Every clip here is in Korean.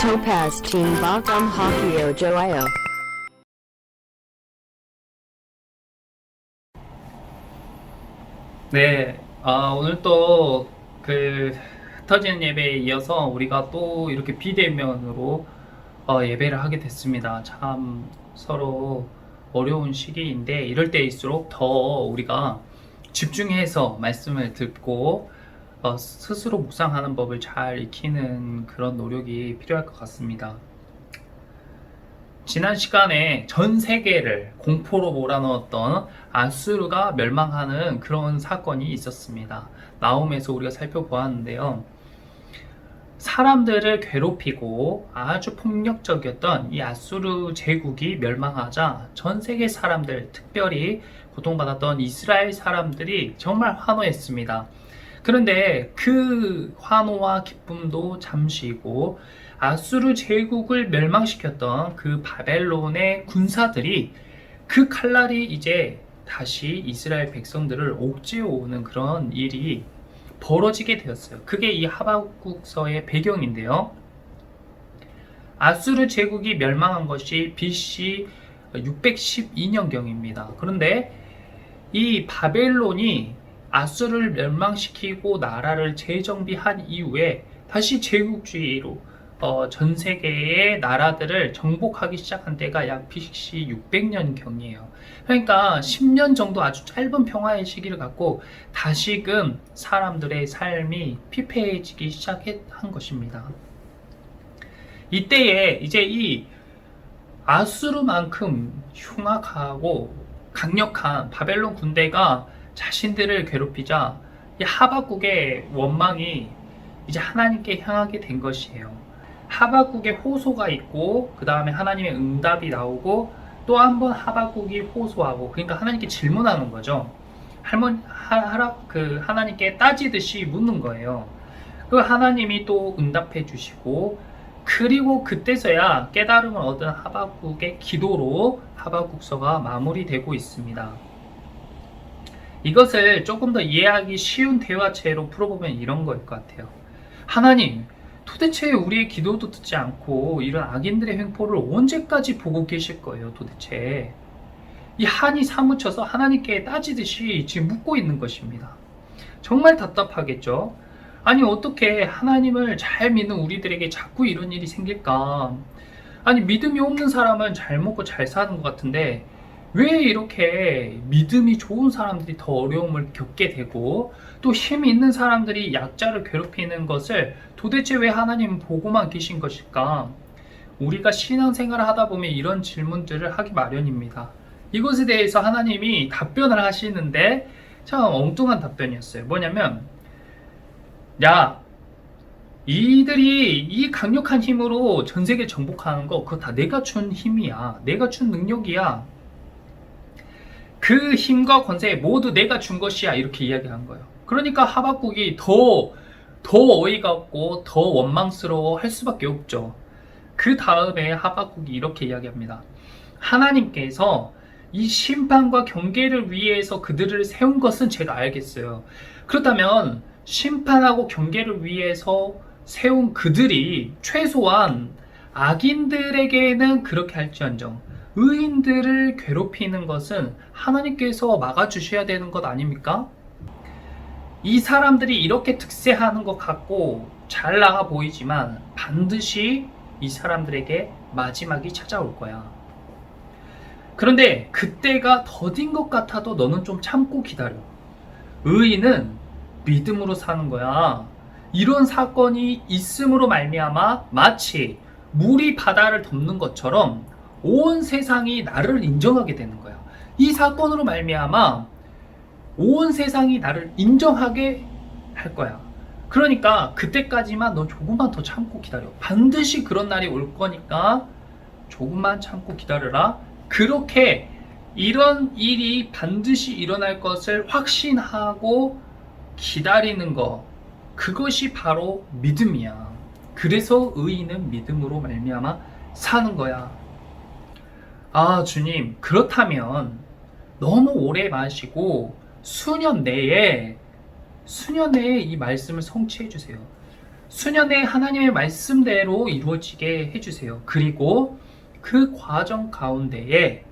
Topaz Team Bogum Hockey Joao. 네, 오늘 또 흩어지는 예배에 이어서 우리가 또 이렇게 비대면으로 예배를 하게 됐습니다. 참 서로 어려운 시기인데 이럴 때일수록 더 우리가 집중해서 말씀을 듣고 스스로 묵상하는 법을 잘 익히는 그런 노력이 필요할 것 같습니다. 지난 시간에 전 세계를 공포로 몰아넣었던 아수르가 멸망하는 그런 사건이 있었습니다. 나홈에서 우리가 살펴보았는데요. 사람들을 괴롭히고 아주 폭력적이었던 이 아수르 제국이 멸망하자 전 세계 사람들, 특별히 고통받았던 이스라엘 사람들이 정말 환호했습니다. 그런데 그 환호와 기쁨도 잠시이고 아수르 제국을 멸망시켰던 그 바벨론의 군사들이 그 칼날이 이제 다시 이스라엘 백성들을 옥죄어오는 그런 일이 벌어지게 되었어요. 그게 이 하박국서의 배경인데요. 아수르 제국이 멸망한 것이 BC 612년경입니다. 그런데 이 바벨론이 아수르를 멸망시키고 나라를 재정비한 이후에 다시 제국주의로 전 세계의 나라들을 정복하기 시작한 때가 약 BC 600년경이에요. 그러니까 10년 정도 아주 짧은 평화의 시기를 갖고 다시금 사람들의 삶이 피폐해지기 시작한 것입니다. 이때에 이제 이 아수르만큼 흉악하고 강력한 바벨론 군대가 자신들을 괴롭히자 이 하박국의 원망이 이제 하나님께 향하게 된 것이에요. 하박국의 호소가 있고 그 다음에 하나님의 응답이 나오고 또 한 번 하박국이 호소하고, 그러니까 하나님께 질문하는 거죠. 하나님께 따지듯이 묻는 거예요. 그 하나님이 또 응답해 주시고, 그리고 그때서야 깨달음을 얻은 하박국의 기도로 하박국서가 마무리되고 있습니다. 이것을 조금 더 이해하기 쉬운 대화체로 풀어보면 이런 거일 것 같아요. 하나님, 도대체 우리의 기도도 듣지 않고 이런 악인들의 횡포를 언제까지 보고 계실 거예요, 도대체? 이 한이 사무쳐서 하나님께 따지듯이 지금 묻고 있는 것입니다. 정말 답답하겠죠? 아니, 어떻게 하나님을 잘 믿는 우리들에게 자꾸 이런 일이 생길까? 아니, 믿음이 없는 사람은 잘 먹고 잘 사는 것 같은데 왜 이렇게 믿음이 좋은 사람들이 더 어려움을 겪게 되고 또 힘이 있는 사람들이 약자를 괴롭히는 것을 도대체 왜 하나님은 보고만 계신 것일까? 우리가 신앙생활을 하다 보면 이런 질문들을 하기 마련입니다. 이것에 대해서 하나님이 답변을 하시는데 참 엉뚱한 답변이었어요. 뭐냐면, 야, 이들이 이 강력한 힘으로 전 세계 정복하는 거 그거 다 내가 준 힘이야. 내가 준 능력이야. 그 힘과 권세 모두 내가 준 것이야. 이렇게 이야기한 거예요. 그러니까 하박국이 더 어이가 없고 더 원망스러워 할 수밖에 없죠. 그 다음에 하박국이 이렇게 이야기합니다. 하나님께서 이 심판과 경계를 위해서 그들을 세운 것은 제가 알겠어요. 그렇다면 심판하고 경계를 위해서 세운 그들이 최소한 악인들에게는 그렇게 할지언정 의인들을 괴롭히는 것은 하나님께서 막아주셔야 되는 것 아닙니까? 이 사람들이 이렇게 득세하는 것 같고 잘 나가 보이지만 반드시 이 사람들에게 마지막이 찾아올 거야. 그런데 그때가 더딘 것 같아도 너는 좀 참고 기다려. 의인은 믿음으로 사는 거야. 이런 사건이 있음으로 말미암아 마치 물이 바다를 덮는 것처럼 온 세상이 나를 인정하게 되는 거야. 이 사건으로 말미암아 온 세상이 나를 인정하게 할 거야. 그러니까 그때까지만 넌 조금만 더 참고 기다려. 반드시 그런 날이 올 거니까 조금만 참고 기다려라. 그렇게 이런 일이 반드시 일어날 것을 확신하고 기다리는 거, 그것이 바로 믿음이야. 그래서 의인은 믿음으로 말미암아 사는 거야. 아, 주님, 그렇다면 너무 오래 마시고 수년 내에 이 말씀을 성취해 주세요. 수년에 하나님의 말씀대로 이루어지게 해주세요. 그리고 그 과정 가운데에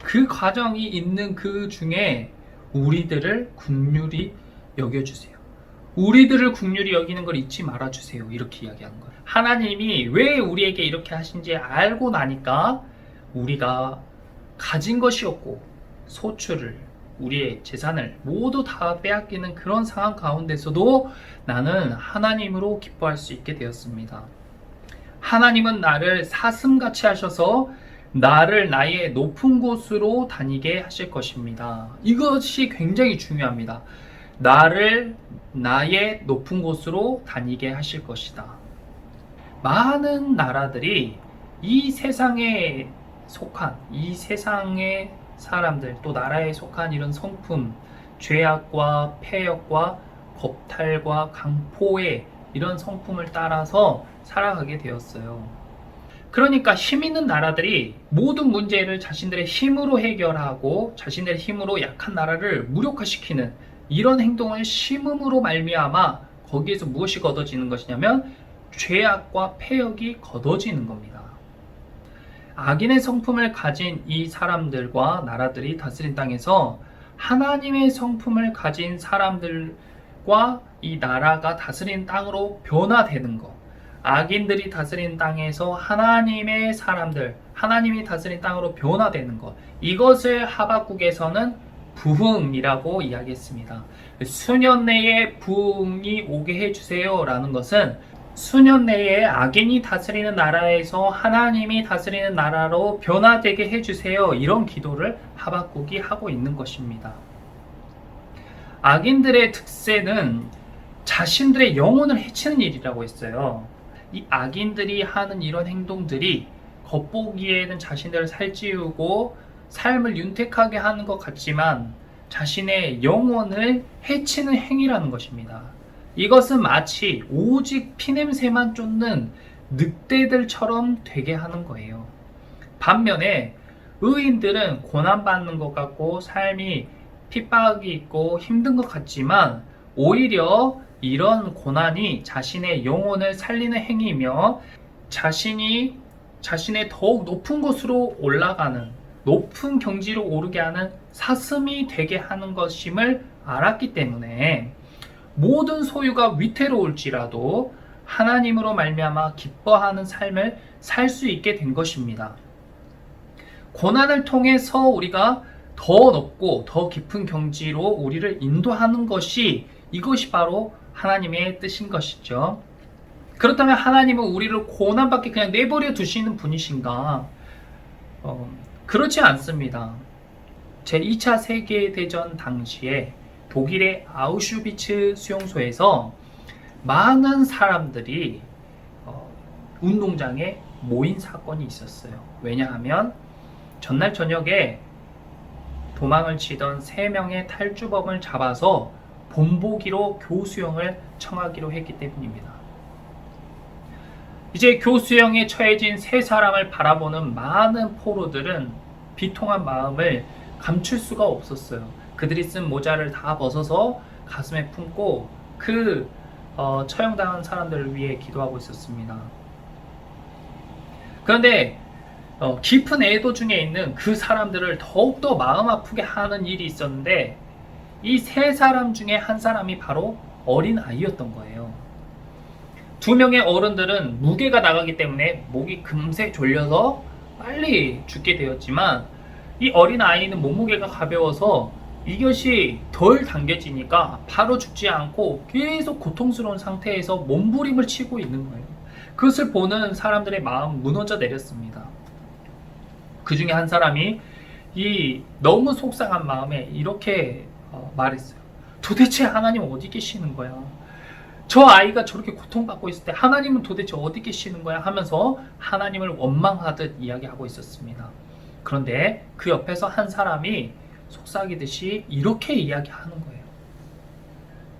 그 과정이 있는 그 중에 우리들을 긍휼히 여겨주세요. 우리들을 긍휼히 여기는 걸 잊지 말아주세요. 이렇게 이야기하는 거예요. 하나님이 왜 우리에게 이렇게 하신지 알고 나니까 우리가 가진 것이 없고 소출을 우리의 재산을 모두 다 빼앗기는 그런 상황 가운데서도 나는 하나님으로 기뻐할 수 있게 되었습니다. 하나님은 나를 사슴같이 하셔서 나를 나의 높은 곳으로 다니게 하실 것입니다. 이것이 굉장히 중요합니다. 나를 나의 높은 곳으로 다니게 하실 것이다. 많은 나라들이 이 세상에 속한, 이 세상의 사람들, 또 나라에 속한 이런 성품, 죄악과 폐역과 겁탈과 강포의 이런 성품을 따라서 살아가게 되었어요. 그러니까 힘 있는 나라들이 모든 문제를 자신들의 힘으로 해결하고 자신들의 힘으로 약한 나라를 무력화시키는 이런 행동을 심음으로 말미암아 거기에서 무엇이 걷어지는 것이냐면 죄악과 폐역이 걷어지는 겁니다. 악인의 성품을 가진 이 사람들과 나라들이 다스린 땅에서 하나님의 성품을 가진 사람들과 이 나라가 다스린 땅으로 변화되는 것, 악인들이 다스린 땅에서 하나님의 사람들, 하나님이 다스린 땅으로 변화되는 것, 이것을 하박국에서는 부흥이라고 이야기했습니다. 수년 내에 부흥이 오게 해주세요 라는 것은 수년 내에 악인이 다스리는 나라에서 하나님이 다스리는 나라로 변화되게 해주세요, 이런 기도를 하박국이 하고 있는 것입니다. 악인들의 특세는 자신들의 영혼을 해치는 일이라고 했어요. 이 악인들이 하는 이런 행동들이 겉보기에는 자신들을 살찌우고 삶을 윤택하게 하는 것 같지만 자신의 영혼을 해치는 행위라는 것입니다. 이것은 마치 오직 피냄새만 쫓는 늑대들처럼 되게 하는 거예요. 반면에 의인들은 고난받는 것 같고 삶이 핍박이 있고 힘든 것 같지만 오히려 이런 고난이 자신의 영혼을 살리는 행위이며 자신이 자신의 더욱 높은 곳으로 올라가는 높은 경지로 오르게 하는 사슴이 되게 하는 것임을 알았기 때문에 모든 소유가 위태로울지라도 하나님으로 말미암아 기뻐하는 삶을 살 수 있게 된 것입니다. 고난을 통해서 우리가 더 높고 더 깊은 경지로 우리를 인도하는 것이 이것이 바로 하나님의 뜻인 것이죠. 그렇다면 하나님은 우리를 고난받게 그냥 내버려 두시는 분이신가? 그렇지 않습니다. 제2차 세계대전 당시에 독일의 아우슈비츠 수용소에서 많은 사람들이 운동장에 모인 사건이 있었어요. 왜냐하면 전날 저녁에 도망을 치던 3명의 탈주범을 잡아서 본보기로 교수형을 청하기로 했기 때문입니다. 이제 교수형에 처해진 3사람을 바라보는 많은 포로들은 비통한 마음을 감출 수가 없었어요. 그들이 쓴 모자를 다 벗어서 가슴에 품고 그 처형당한 사람들을 위해 기도하고 있었습니다. 그런데 깊은 애도 중에 있는 그 사람들을 더욱더 마음 아프게 하는 일이 있었는데 이 3사람 중에 한 사람이 바로 어린 아이였던 거예요. 2명의 어른들은 무게가 나가기 때문에 목이 금세 졸려서 빨리 죽게 되었지만 이 어린 아이는 몸무게가 가벼워서 이것이 덜 당겨지니까 바로 죽지 않고 계속 고통스러운 상태에서 몸부림을 치고 있는 거예요. 그것을 보는 사람들의 마음 무너져 내렸습니다. 그 중에 한 사람이 이 너무 속상한 마음에 이렇게 말했어요. 도대체 하나님 어디 계시는 거야? 저 아이가 저렇게 고통받고 있을 때 하나님은 도대체 어디 계시는 거야? 하면서 하나님을 원망하듯 이야기하고 있었습니다. 그런데 그 옆에서 한 사람이 속삭이듯이 이렇게 이야기하는 거예요.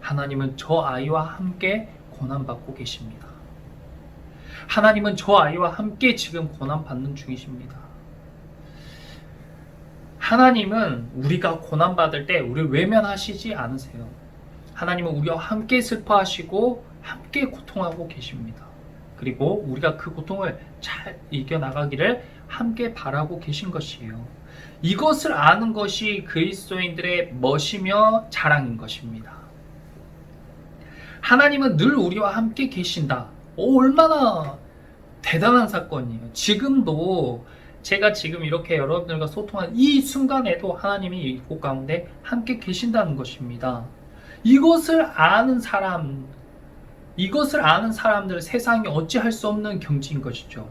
하나님은 저 아이와 함께 고난받고 계십니다. 하나님은 저 아이와 함께 지금 고난받는 중이십니다. 하나님은 우리가 고난받을 때 우리를 외면하시지 않으세요. 하나님은 우리와 함께 슬퍼하시고 함께 고통하고 계십니다. 그리고 우리가 그 고통을 잘 이겨나가기를 함께 바라고 계신 것이에요. 이것을 아는 것이 그리스도인들의 멋이며 자랑인 것입니다. 하나님은 늘 우리와 함께 계신다. 얼마나 대단한 사건이에요. 지금도 제가 지금 이렇게 여러분들과 소통한 이 순간에도 하나님이 이곳 가운데 함께 계신다는 것입니다. 이것을 아는 사람들 세상에 어찌할 수 없는 경지인 것이죠.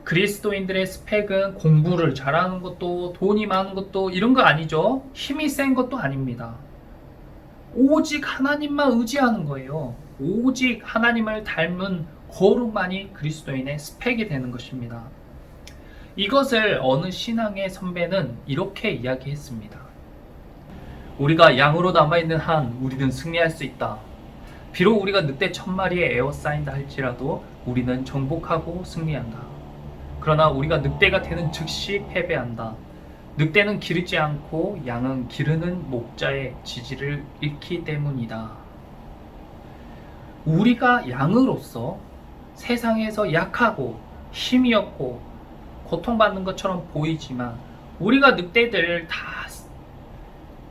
그리스도인들의 스펙은 공부를 잘하는 것도 돈이 많은 것도 이런 거 아니죠. 힘이 센 것도 아닙니다. 오직 하나님만 의지하는 거예요. 오직 하나님을 닮은 거룩만이 그리스도인의 스펙이 되는 것입니다. 이것을 어느 신앙의 선배는 이렇게 이야기했습니다. 우리가 양으로 남아있는 한 우리는 승리할 수 있다. 비록 우리가 늑대 1000마리에 에워싸인다 할지라도 우리는 정복하고 승리한다. 그러나 우리가 늑대가 되는 즉시 패배한다. 늑대는 기르지 않고 양은 기르는 목자의 지지를 잃기 때문이다. 우리가 양으로서 세상에서 약하고 힘이 없고 고통받는 것처럼 보이지만 우리가 늑대들을 다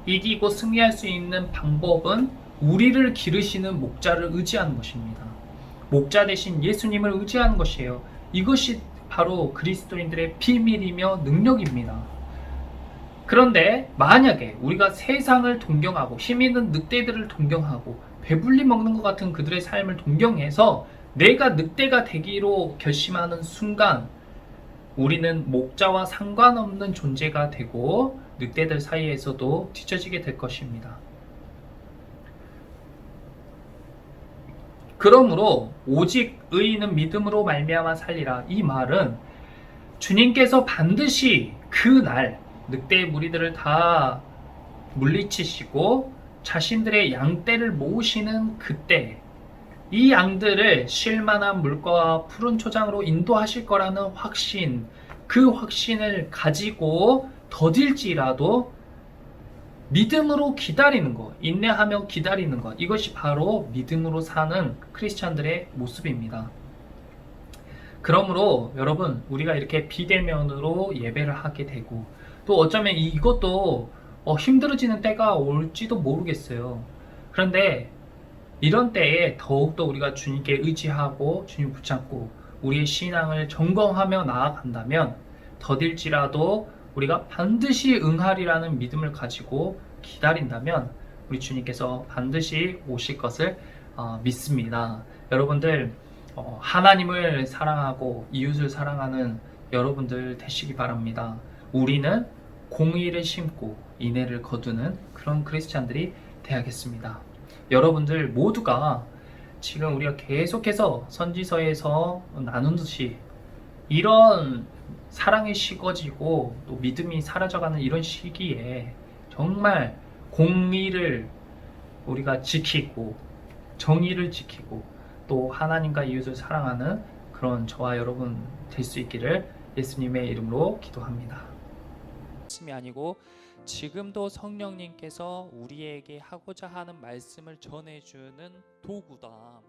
이기고 승리할 수 있는 방법은 우리를 기르시는 목자를 의지하는 것입니다. 목자 대신 예수님을 의지하는 것이에요. 이것이 바로 그리스도인들의 비밀이며 능력입니다. 그런데 만약에 우리가 세상을 동경하고 힘 있는 늑대들을 동경하고 배불리 먹는 것 같은 그들의 삶을 동경해서 내가 늑대가 되기로 결심하는 순간 우리는 목자와 상관없는 존재가 되고 늑대들 사이에서도 뒤처지게 될 것입니다. 그러므로 오직 의인은 믿음으로 말미암아 살리라. 이 말은 주님께서 반드시 그날 늑대의 무리들을 다 물리치시고 자신들의 양떼를 모으시는 그때 이 양들을 쉴만한 물가와 푸른 초장으로 인도하실 거라는 확신, 그 확신을 가지고 더딜지라도 믿음으로 기다리는 것, 인내하며 기다리는 것, 이것이 바로 믿음으로 사는 크리스찬들의 모습입니다. 그러므로 여러분, 우리가 이렇게 비대면으로 예배를 하게 되고 또 어쩌면 이것도 힘들어지는 때가 올지도 모르겠어요. 그런데 이런 때에 더욱더 우리가 주님께 의지하고 주님 붙잡고 우리의 신앙을 점검하며 나아간다면 더딜지라도 우리가 반드시 응하리라는 믿음을 가지고 기다린다면 우리 주님께서 반드시 오실 것을 믿습니다. 여러분들 하나님을 사랑하고 이웃을 사랑하는 여러분들 되시기 바랍니다. 우리는 공의를 심고 인애를 거두는 그런 크리스찬들이 되야겠습니다. 여러분들 모두가 지금 우리가 계속해서 선지서에서 나누듯이 이런 사랑이 식어지고 또 믿음이 사라져가는 이런 시기에 정말 공의를 우리가 지키고 정의를 지키고 또 하나님과 이웃을 사랑하는 그런 저와 여러분 될 수 있기를 예수님의 이름으로 기도합니다. 말씀이 아니고 지금도 성령님께서 우리에게 하고자 하는 말씀을 전해주는 도구다.